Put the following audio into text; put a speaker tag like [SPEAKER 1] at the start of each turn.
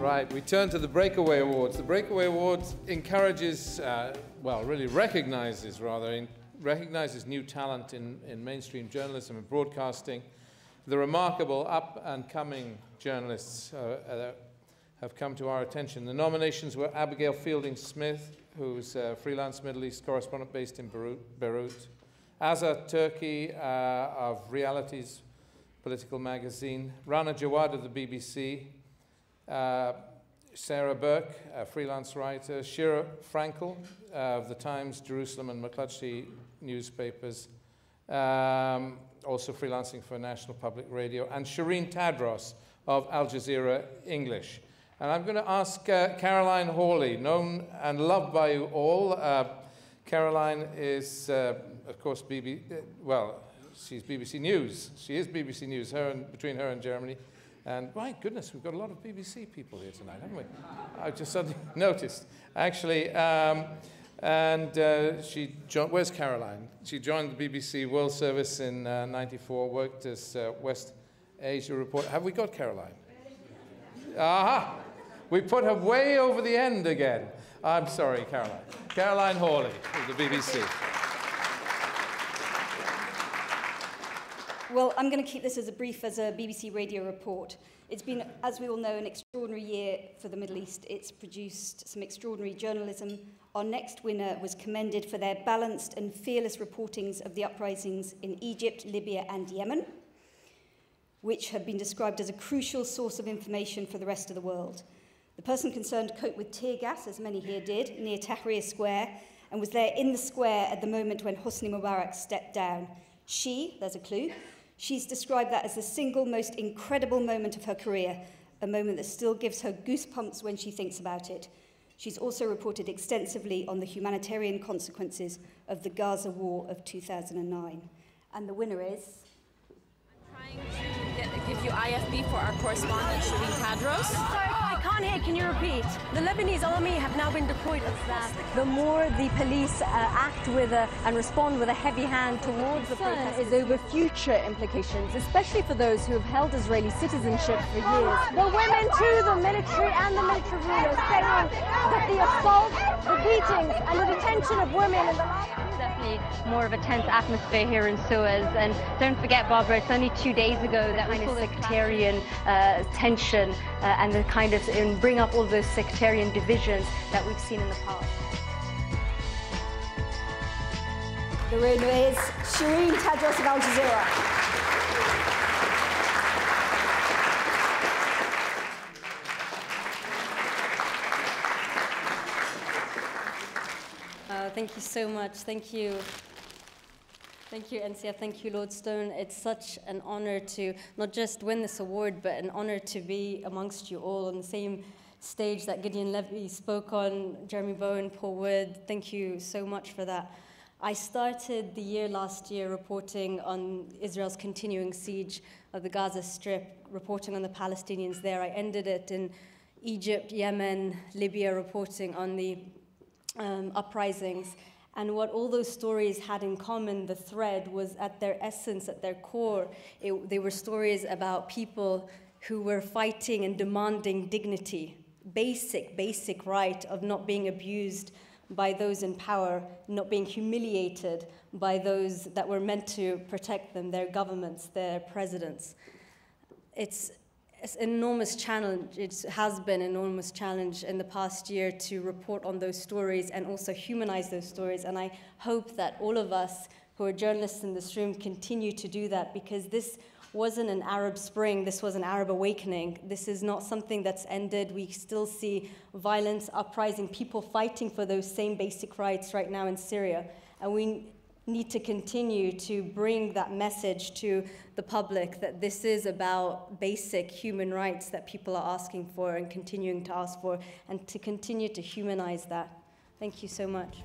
[SPEAKER 1] Right, we turn to the Breakaway Awards. The Breakaway Awards encourages, well, really recognizes new talent in mainstream journalism and broadcasting. The remarkable up-and-coming journalists have come to our attention. The nominations were Abigail Fielding Smith, who's a freelance Middle East correspondent based in Beirut. Azza Turki of Realities Political Magazine. Rana Jawad of the BBC. Sarah Burke, a freelance writer. Shira Frankel of the Times, Jerusalem and McClatchy newspapers. Also freelancing for National Public Radio. And Sherine Tadros of Al Jazeera English. And I'm going to ask Caroline Hawley, known and loved by you all. Caroline is, of course, she's BBC News. She is BBC News, between her and Germany. And my goodness, we've got a lot of BBC people here tonight, haven't we? I just suddenly noticed. Actually, where's Caroline? She joined the BBC World Service in '94, worked as West Asia reporter. Have we got Caroline? Aha! We put her way over the end again. I'm sorry, Caroline. Caroline Hawley of the BBC.
[SPEAKER 2] Well, I'm going to keep this as brief as a BBC radio report. It's been, as we all know, an extraordinary year for the Middle East. It's produced some extraordinary journalism. Our next winner was commended for their balanced and fearless reportings of the uprisings in Egypt, Libya, and Yemen, which have been described as a crucial source of information for the rest of the world. The person concerned coped with tear gas, as many here did, near Tahrir Square, and was there in the square at the moment when Hosni Mubarak stepped down. There's a clue, she's described that as the single most incredible moment of her career, a moment that still gives her goosebumps when she thinks about it. She's also reported extensively on the humanitarian consequences of the Gaza war of 2009. And the winner is...
[SPEAKER 3] I'm trying to give you IFB for our correspondent, Sherine Tadros.
[SPEAKER 4] Sorry, I can't hear. Can you repeat? The Lebanese army have now been deployed. The more the police act and respond with a heavy hand towards the protesters is over future implications, especially for those who have held Israeli citizenship for years. The women too, the military and the military rulers, saying that the assault, the beatings and the detention of women in the last...
[SPEAKER 5] Definitely more of a tense atmosphere here in Suez, and don't forget, Barbara, it's only 2 days ago that kind of sectarian tension and the kind of bring up all those sectarian divisions that we've seen in the past.
[SPEAKER 2] The winner is Sherine Tadros of Al Jazeera.
[SPEAKER 6] Thank you so much. Thank you. Thank you, NCF. Thank you, Lord Stone. It's such an honor to not just win this award, but an honor to be amongst you all on the same stage that Gideon Levy spoke on, Jeremy Bowen, Paul Wood. Thank you so much for that. I started the year last year reporting on Israel's continuing siege of the Gaza Strip, reporting on the Palestinians there. I ended it in Egypt, Yemen, Libya, reporting on the uprisings. And what all those stories had in common, the thread, was at their essence, at their core, they were stories about people who were fighting and demanding dignity, basic right of not being abused by those in power, not being humiliated by those that were meant to protect them, their governments, their presidents. It's an enormous challenge. It has been an enormous challenge in the past year to report on those stories and also humanize those stories. And I hope that all of us who are journalists in this room continue to do that, because this wasn't an Arab Spring, this was an Arab awakening. This is not something that's ended. We still see violence, uprising, people fighting for those same basic rights right now in Syria. And we need to continue to bring that message to the public that this is about basic human rights that people are asking for and continuing to ask for, and to continue to humanize that. Thank you so much.